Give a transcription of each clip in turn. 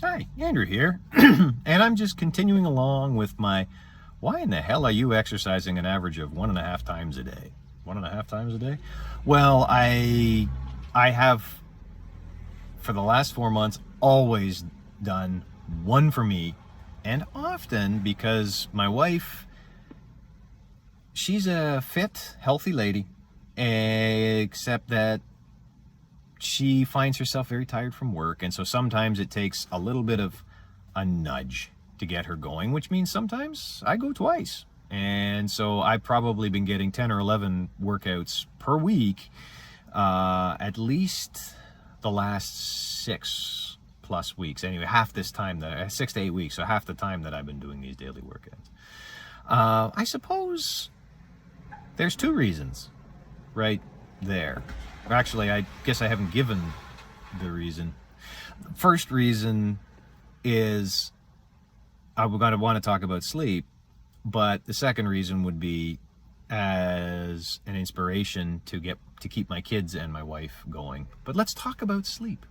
Hi, Andrew here, and I'm just continuing along with my why in the hell are you exercising an average of 1.5 times a day? 1.5 times a day? Well, I have for the last 4 months always done one for me, and often because my wife, she's a fit, healthy lady, except that she finds herself very tired from work, and so sometimes it takes a little bit of a nudge to get her going, which means sometimes I go twice. And so I've probably been getting 10 or 11 workouts per week, at least the last 6+ weeks. Anyway, half this time, 6 to 8 weeks, so half the time that I've been doing these daily workouts. I suppose there's two reasons right there. Actually, I guess I haven't given the reason. First reason is I'm going to want to talk about sleep, but the second reason would be as an inspiration to keep my kids and my wife going. But let's talk about sleep.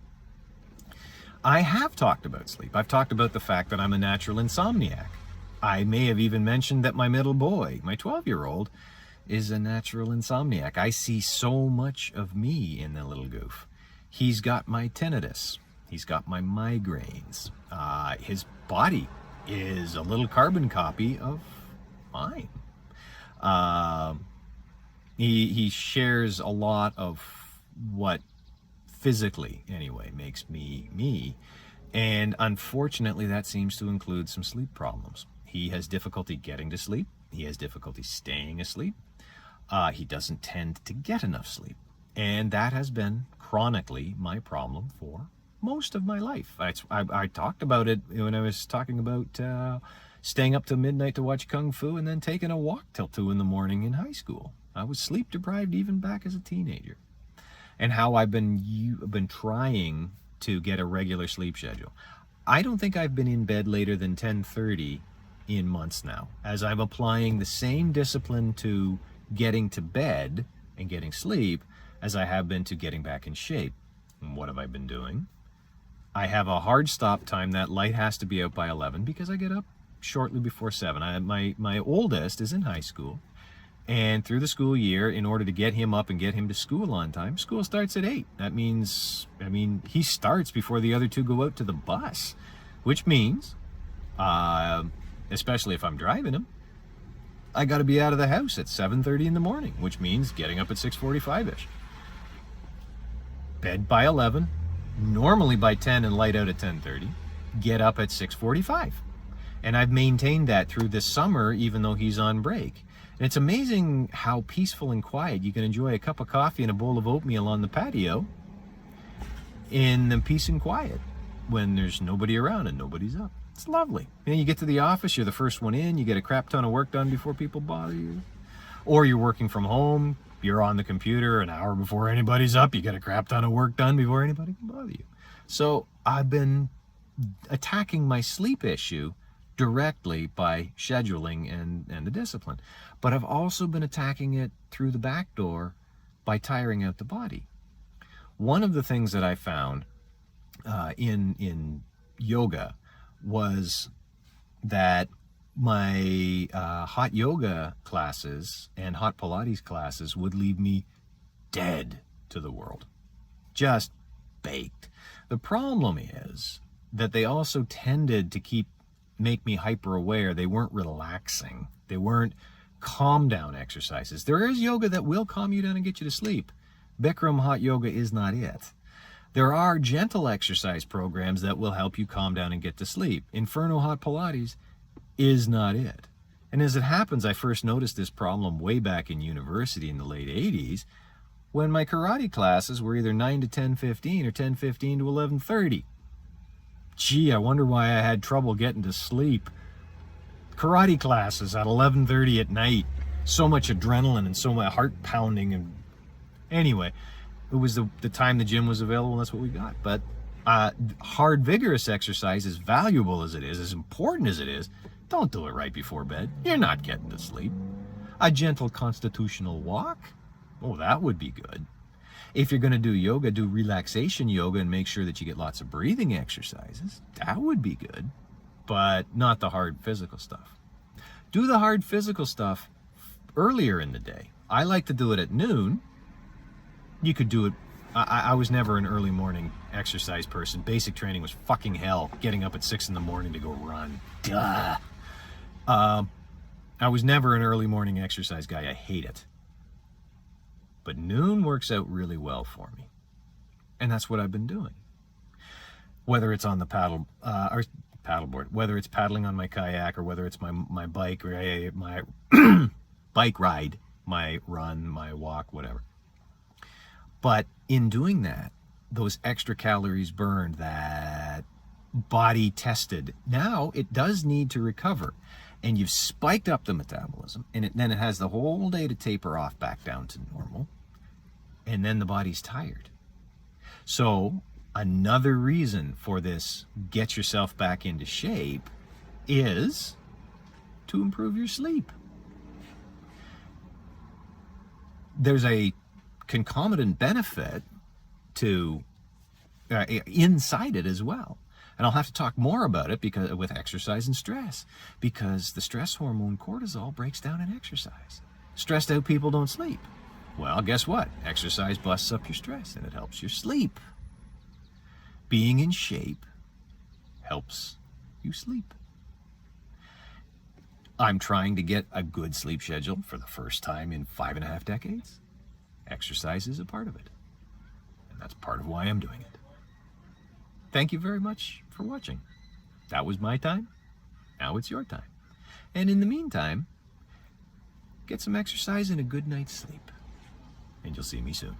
I have talked about sleep. I've talked about the fact that I'm a natural insomniac. I may have even mentioned that my middle boy, my 12-year-old, is a natural insomniac. I see so much of me in the little goof. He's got my tinnitus. He's got my migraines. His body is a little carbon copy of mine. He shares a lot of what physically, anyway, makes me me. And unfortunately, that seems to include some sleep problems. He has difficulty getting to sleep. He has difficulty staying asleep. He doesn't tend to get enough sleep. And that has been chronically my problem for most of my life. I talked about it when I was talking about staying up till midnight to watch Kung Fu and then taking a walk till 2 in the morning in high school. I was sleep deprived even back as a teenager. And how I've been trying to get a regular sleep schedule. I don't think I've been in bed later than 10:30 in months now, as I'm applying the same discipline to getting to bed and getting sleep as I have been to getting back in shape. And what have I been doing? I have a hard stop time. That light has to be out by 11 because I get up shortly before 7. My oldest is in high school, and through the school year, in order to get him up and get him to school on time, school starts at 8. That means, he starts before the other two go out to the bus, which means, especially if I'm driving him, I got to be out of the house at 7:30 in the morning, which means getting up at 6:45-ish. Bed by 11, normally by 10 and light out at 10:30, get up at 6:45. And I've maintained that through this summer, even though he's on break. And it's amazing how peaceful and quiet you can enjoy a cup of coffee and a bowl of oatmeal on the patio in the peace and quiet when there's nobody around and nobody's up. It's lovely. And you get to the office, you're the first one in, you get a crap ton of work done before people bother you. Or you're working from home, you're on the computer an hour before anybody's up, you get a crap ton of work done before anybody can bother you. So I've been attacking my sleep issue directly by scheduling and the discipline. But I've also been attacking it through the back door by tiring out the body. One of the things that I found in yoga was that my hot yoga classes and hot Pilates classes would leave me dead to the world, just baked. The problem is that they also tended to make me hyper aware. They weren't relaxing. They weren't calm down exercises. There is yoga that will calm you down and get you to sleep. Bikram hot yoga is not it. There are gentle exercise programs that will help you calm down and get to sleep. Inferno hot Pilates is not it. And as it happens, I first noticed this problem way back in university in the late 80s when my karate classes were either 9 to 10:15 or 10:15 to 11:30. Gee, I wonder why I had trouble getting to sleep. Karate classes at 11:30 at night. So much adrenaline and so much heart pounding. And anyway, it was the time the gym was available, and that's what we got. But hard, vigorous exercise, as valuable as it is, as important as it is, don't do it right before bed. You're not getting to sleep. A gentle constitutional walk, oh, that would be good. If you're going to do yoga, do relaxation yoga and make sure that you get lots of breathing exercises. That would be good, but not the hard physical stuff. Do the hard physical stuff earlier in the day. I like to do it at noon. You could do it. I was never an early morning exercise person. Basic training was fucking hell. Getting up at 6 in the morning to go run. Duh. I was never an early morning exercise guy. I hate it. But noon works out really well for me. And that's what I've been doing. Whether it's on the paddleboard, whether it's paddling on my kayak, or whether it's my bike, or my bike ride, my run, my walk, whatever. But in doing that, those extra calories burned, that body tested, now it does need to recover. And you've spiked up the metabolism, and then it has the whole day to taper off back down to normal. And then the body's tired. So another reason for this get yourself back into shape is to improve your sleep. There's a concomitant benefit to inside it as well. And I'll have to talk more about it because with exercise and stress, because the stress hormone cortisol breaks down in exercise. Stressed out people don't sleep. Well, guess what? Exercise busts up your stress and it helps your sleep. Being in shape helps you sleep. I'm trying to get a good sleep schedule for the first time in 5.5 decades. Exercise is a part of it. And that's part of why I'm doing it. Thank you very much for watching. That was my time. Now it's your time. And in the meantime, get some exercise and a good night's sleep. And you'll see me soon.